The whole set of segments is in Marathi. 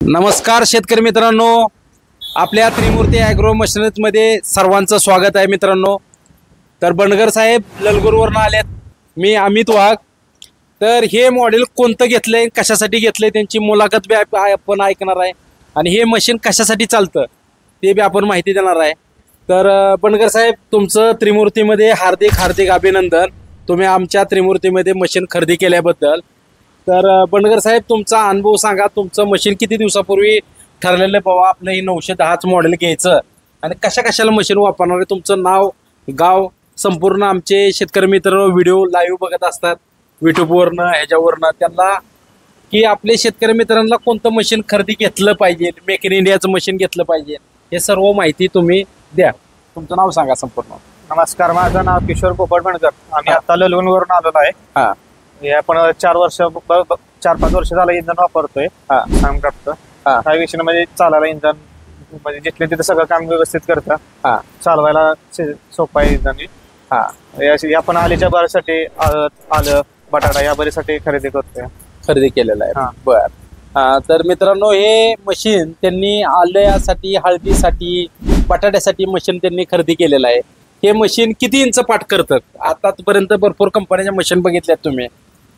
नमस्कार शेतकरी मित्रांनो, आपल्या त्रिमूर्ती ॲग्रो मशिनरीजमध्ये सर्वांचं स्वागत आहे मित्रांनो। तर बंडगर साहेब ललगुरवरून आलेत, मी अमित वाघ। तर हे मॉडेल कोणतं घेतलंय, कशासाठी घेतलंय, त्यांची मुलाखत बी आपण ऐकणार आहे आणि हे मशीन कशासाठी चालतं ते बी आपण माहिती देणार आहे। तर बंडगर साहेब, तुमचं त्रिमूर्तीमध्ये हार्दिक हार्दिक अभिनंदन, तुम्ही आमच्या त्रिमूर्तीमध्ये मशीन खरेदी केल्याबद्दल। तर बंडगर साहेब, तुमचा अनुभव सांगा, तुमचं मशीन किती दिवसापूर्वी ठरलेलं बाबा आपलं हे 910च मॉडेल घ्यायचं आणि कशा कशाला मशीन वापरणार आहे, तुमचं नाव गाव संपूर्ण आमचे शेतकरी मित्र व्हिडिओ लाईव्ह बघत असतात यूट्यूबवरनं ह्याच्यावरनं, त्यांना की आपले शेतकरी मित्रांना कोणतं मशीन खरेदी घेतलं पाहिजे, मेक इन इंडियाचं मशीन घेतलं पाहिजे, हे सर्व माहिती तुम्ही द्या। तुमचं नाव सांगा संपूर्ण। नमस्कार, माझं नाव किशोर पोपट बंडगर, आम्ही आता ललगुणवरून आलेलो आहे। हा, हे आपण 4-5 वर्ष झालं इंधन वापरतोय सामक्राफ्ट। काही विषय म्हणजे चालायला इंधन म्हणजे जिथले तिथे सगळं काम व्यवस्थित करतं, चालवायला सोपं आहे इंधन। आपण आलीच्या बरीसाठी आलं बटाटा या बरीसाठी खरेदी केलेला आहे। बर, तर मित्रांनो, हे मशीन त्यांनी आल्यासाठी, हळदीसाठी, बटाट्यासाठी मशीन त्यांनी खरेदी केलेलं आहे। हे मशीन किती इंच पाठ करतं? आतापर्यंत भरपूर कंपन्यांच्या मशीन बघितल्यात तुम्ही,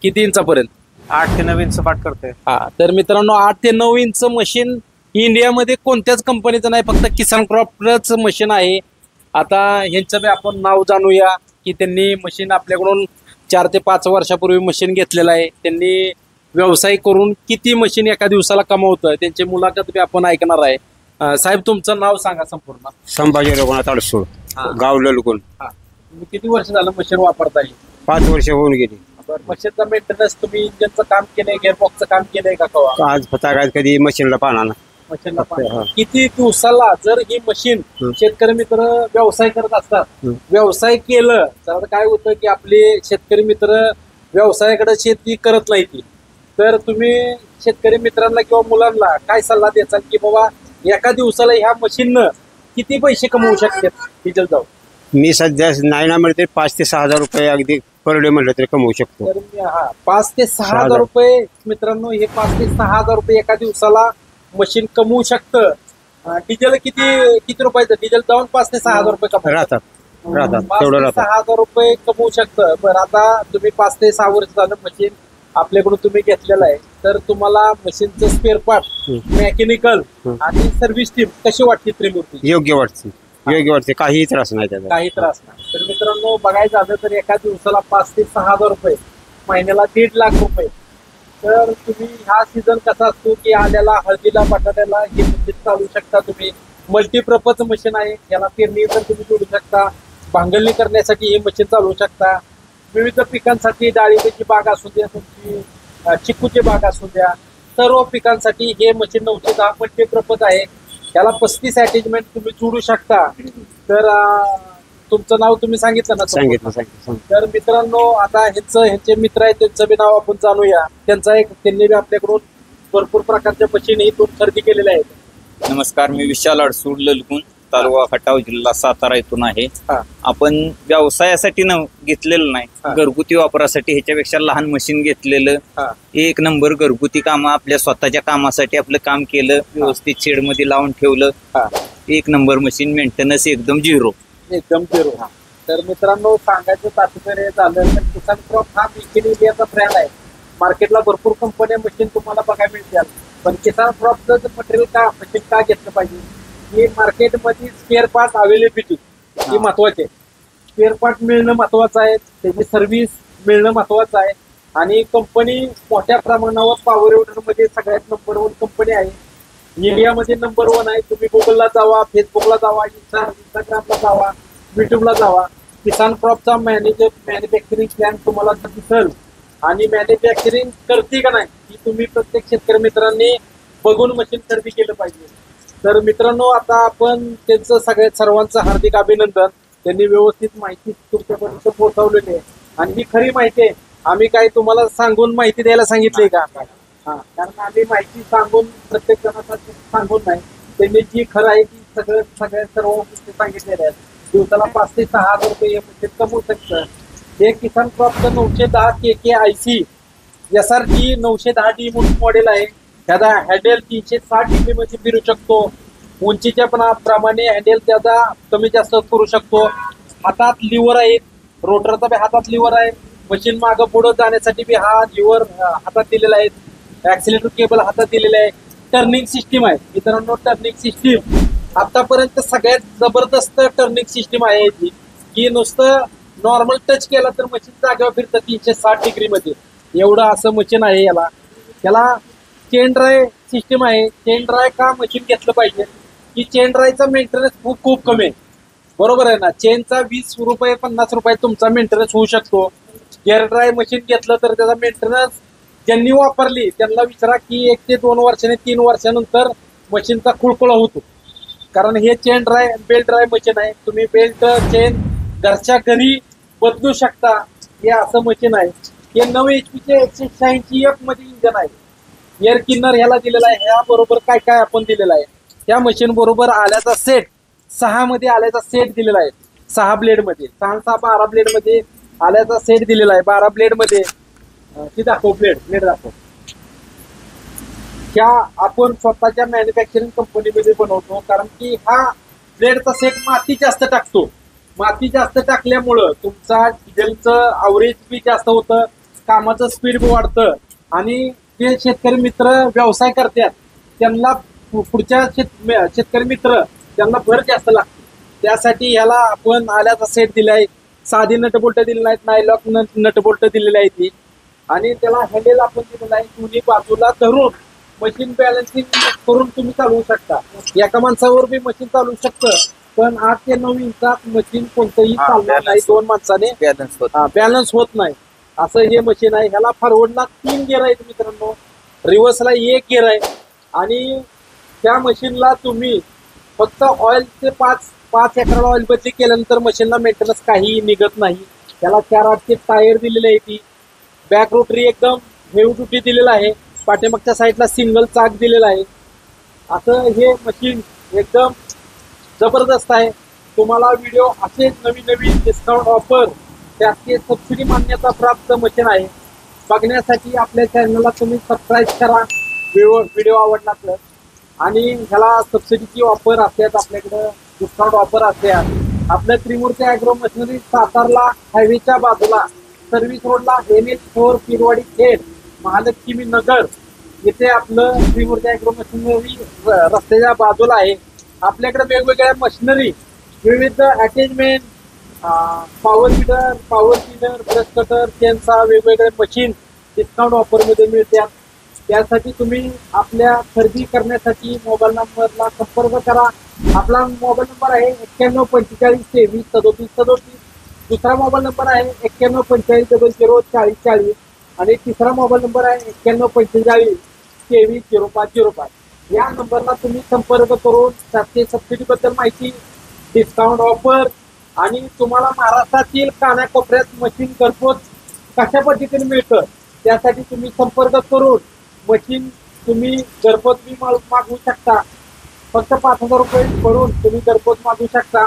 किती इंचापर्यंत? 8 ते 9 इंच पाठ करते। तर मित्रांनो, 8 ते 9 इंच मशीन इंडियामध्ये कोणत्याच कंपनीचं नाही, फक्त किसान क्रॉपच मशीन आहे। आता ह्यांचं बी आपण नाव जाणूया की त्यांनी मशीन आपल्याकडून 4 ते 5 वर्षापूर्वी मशीन घेतलेलं आहे। त्यांनी व्यवसाय करून किती मशीन एका दिवसाला कमवतं, त्यांची मुलाखत बी आपण ऐकणार आहे। साहेब, तुमचं नाव सांगा संपूर्ण। संभाजी रघुनाथ अडसूळ, गाव ललगुण। किती वर्ष झालं मशीन वापरताय? 5 वर्ष होऊन गेली। मशीनचा मेंटेनन्स तुम्ही इंजिनचं काम केलंय, गिअरबॉक्सचं काम केलंय का कवा? आज फटाकात कधी मशीनला पाहणार ना। मशीनला किती दिवसाला जर ही मशीन शेतकरी मित्र व्यवसाय करत असतात, व्यवसाय केलं तर काय होतं की आपले शेतकरी मित्र व्यवसायाकडे शेती करत नाही ती, तर तुम्ही शेतकरी मित्रांना किंवा मुलांना काय सल्ला द्याल की बाबा एका दिवसाला ह्या मशीननं किती पैसे कमवू शकतात डिझेल जाऊन? मी सध्या नाही ना म्हणते 5 ते 6 हजार रुपये अगदी पर डे म्हणलं तरी कमवू शकतो। तर 5 ते 6 हजार रुपये मित्रांनो, हे 5 ते 6 हजार रुपये एका दिवसाला मशीन कमवू शकतं। डिझेल किती रुपयाचं डिझेल जाऊन 5 ते 6 हजार रुपये राहतात 5 ते 6 हजार रुपये कमवू शकतं। बरं, आता तुम्ही 5 ते 6 वर्ष झालं मशीन आपल्याकडून तुम्ही घेतलेलं आहे, तर तुम्हाला मशीनचं स्पेअर पार्ट, मेकॅनिकल आणि सर्व्हिस टीम कशी वाटते त्रिमूर्ती? योग्य वाटते, काही त्रास नाही त्याचा, काही त्रास नाही। तर मित्रांनो, बघायचं झालं तर एका दिवसाला 5 ते 6 हजार रुपये, महिन्याला 1.5 लाख रुपये। तर तुम्ही हा सीझन कसा असतो की आल्याला, हळदीला, बटाट्याला हे मशीन चालू शकता तुम्ही। मल्टीपर्पज मशीन आहे, याला पेरणी तर तुम्ही जोडू शकता, भांगलणी करण्यासाठी हे मशीन चालवू शकता, विविध पिकांसाठी डाळिंबाची बाग असू द्या, तुमची चिकूची बाग असू द्या, सर्व पिकांसाठी हे मशीन 910 मल्टीपर्पज आहे। याला 35 अटॅचमेंट तुम्ही जोडू शकता। तर तुमचं नाव तुम्ही सांगितलं ना? सांगितलं। तर मित्रांनो, आता ह्यांचे मित्र आहेत, त्यांचं बी नाव आपण जाणूया। त्यांनी बी आपल्याकडून भरपूर प्रकारच्या मशीन इथून खरेदी केलेल्या आहेत। नमस्कार, मी विशाल अडसूळ, ललगुण, तालुका खटाव, जिल्हा सातारा इथून आहे। आपण व्यवसायासाठी घेतलेलं नाही, घरगुती वापरासाठी ह्याच्यापेक्षा लहान मशीन घेतलेलं, एक नंबर घरगुती काम, आपल्या स्वतःच्या कामासाठी आपलं काम केलं, व्यवस्थित शेड मध्ये लावून ठेवलं, एक नंबर मशीन, मेंटेनन्स एकदम झिरो। तर मित्रांनो, सांगायचं तात्पर्य झालं तर किसान क्रॉप हा मेक इन इंडियाचा ब्रँड आहे। मार्केटला भरपूर कंपन्या मशीन तुम्हाला बघायला मिळतील, पण किसान क्रॉपचं मटेरियल मशीन का घेतलं पाहिजे? ही मार्केटमध्ये स्पेअर पार्ट अवेलेबिलिटी ही महत्वाची आहे। स्पेअर पार्ट मिळणं महत्वाचं आहे, त्याची सर्व्हिस मिळणं महत्वाचं आहे, आणि कंपनी मोठ्या प्रमाणावर पॉवर मध्ये सगळ्यात नंबर 1 कंपनी आहे, इंडियामध्ये नंबर 1 आहे। तुम्ही गुगलला जावा, फेसबुकला जावा, इंस्टाग्रामला जावा, युट्यूबला जावा, किसान क्रॉपचा मॅन्युफॅक्चरिंग प्लॅन तुम्हाला दिसेल, आणि मॅन्युफॅक्चरिंग करते का नाही ही तुम्ही प्रत्येक शेतकरी मित्रांनी बघून मशीन खरेदी केलं पाहिजे। तर मित्रांनो, आता आपण त्यांचं सर्वांचं हार्दिक अभिनंदन, त्यांनी व्यवस्थित माहिती तुमच्यापर्यंत पोहोचवलेली आहे, आणि ही खरी माहिती आहे। आम्ही काही तुम्हाला सांगून माहिती द्यायला सांगितली का? कारण आम्ही माहिती सांगून प्रत्येक जणांसाठी सांगून नाही, त्यांनी जी खरं आहे ती सर्व गोष्टी सांगितलेल्या आहेत। दिवसाला 5 ते 6 हजार रुपये हे मशीन कमवू शकतं। हे किसान क्रॉपचं 910 KK IC SRT 910D म्हणून मॉडेल आहे। त्याचा हँडेल 360 डिग्री मध्ये फिरू शकतो. उंचीच्या प्रमाणे हँडेल त्याचा कमी जास्त करू शकतो. हातात लिव्हर आहेत, रोटरचा बी हातात लिव्हर आहे. मशीन मागं पुढं जाण्यासाठी बी हा लिव्हर हातात दिलेला आहे. ऍक्सिलेटर केबल हातात दिलेला आहे. टर्निंग सिस्टीम आहे मित्रांनो. टर्निंग सिस्टीम आतापर्यंत सगळ्यात जबरदस्त टर्निंग सिस्टीम आहे याची, की नुसतं नॉर्मल टच केला तर मशीन जागेवर फिरतं 360 डिग्री मध्ये. एवढं असं मशीन आहे याला. त्याला चेन ड्राय सिस्टीम आहे. चेन ड्राय का मशीन घेतलं पाहिजे, की चेन ड्रायचा मेंटेनन्स खूप कमी आहे. बरोबर आहे ना. चेनचा 20 रुपये 50 रुपये तुमचा मेंटेनन्स होऊ शकतो. एअर ड्राय मशीन घेतलं तर त्याचा मेंटेनन्स ज्यांनी वापरली त्यांना विचारा की 1 ते 2 वर्षाने 3 वर्षानंतर मशीनचा खुळखुळा होतो. कारण हे chain dry belt dry machine आहे. तुम्ही बेल्ट चेन घरच्या घरी बदलू शकता. हे असं मशीन आहे. हे 9 HP चे 186 F मध्ये इंजन आहे. एअर क्लिनर ह्याला दिलेला आहे. ह्या बरोबर काय काय आपण दिलेलं आहे. त्या मशीन बरोबर आल्याचा सेट 6 मध्ये आल्याचा सेट दिलेला आहे. 6 ब्लेड मध्ये 12 ब्लेड मध्ये आल्याचा सेट दिलेला आहे. 12 ब्लेड मध्ये ती दाखव ब्लेड दाखव. ह्या आपण स्वतःच्या मॅन्युफॅक्चरिंग कंपनीमध्ये बनवतो. कारण की हा ब्लेडचा सेट माती जास्त टाकतो. माती जास्त टाकल्यामुळं तुमचा डिझेलचं अवरेज बी जास्त होतं, कामाचं स्पीड बी वाढतं. आणि जे शेतकरी मित्र व्यवसाय करतात त्यांना पुढच्या शेतकरी मित्र त्यांना भर जास्त लागते. त्यासाठी ह्याला आपण आल्याचा सेट दिलाय. साधी नटबोल्ट दिलेला आहे, नायलॉक नटबोल्ट दिलेली आहे ती. आणि त्याला हँडेल आपण दिलेला आहे. दोन्ही बाजूला धरून मशीन बॅलन्सिंग करून तुम्ही चालवू शकता. एका माणसावर बी मशीन चालवू शकतं, पण 8 ते 9 इंचात मशीन कोणतंही चालणार नाही. 2 माणसाने बॅलन्स होत नाही असं हे मशीन आहे. ह्याला फॉरवर्डला 3 गिअर आहेत मित्रांनो, रिव्हर्सला 1 गिअर आहे. आणि त्या मशीनला तुम्ही फक्त ऑइलचे 5 एकराला ऑइल बदली केल्यानंतर मशीनला मेंटेनन्स काही निघत नाही. त्याला 4 8 टायर दिलेले आहे. ती बॅक रोटरी एकदम हेवी ड्युटी दिलेला आहे. पाठीमागच्या साईडला सिंगल चाक दिलेला आहे. असं हे मशीन एकदम जबरदस्त आहे. तुम्हाला व्हिडिओ असे नवीन डिस्काउंट ऑफर त्याचे सबसिडी मान्यता प्राप्त मशीन आहे. बघण्यासाठी आपल्या चॅनलला तुम्ही सबस्क्राईब करा व्हिडिओ आवडला तर. आणि ह्याला सबसिडीची ऑफर असतात, आपल्याकडं डिस्काउंट ऑफर असतात. आपल्या त्रिमूर्ती ॲग्रो मशिनरी सातारला हायवेच्या बाजूला सर्व्हिस रोडला NH4 पिरवाडी खेड महालक्ष्मी नगर इथे आपलं त्रिमूर्ती ॲग्रो मशिनरी रस्त्याच्या बाजूला आहे. आपल्याकडे वेगवेगळ्या मशिनरी, विविध attachment, power weeder, power tiller, brush cutter, chainsaw वेगवेगळे मशीन डिस्काउंट ऑफरमध्ये मिळतात. त्यासाठी तुम्ही आपल्या खरेदी करण्यासाठी मोबाईल नंबरला संपर्क करा. आपला मोबाईल नंबर आहे 91 45 23 37 37. दुसरा मोबाईल नंबर आहे 91 45 00 40 40. आणि तिसरा मोबाईल नंबर आहे 91 45 23 05 05. या नंबरला तुम्ही संपर्क करून त्याचे सबसिडीबद्दल माहिती, डिस्काउंट ऑफर आणि तुम्हाला महाराष्ट्रातील कानाकोपऱ्यात मशीन घरपोच कशा पद्धतीने मिळतं त्यासाठी तुम्ही संपर्क करून मशीन तुम्ही घरपोच बी मागवू शकता. फक्त 5,000 रुपये भरून तुम्ही घरपोच मागवू शकता.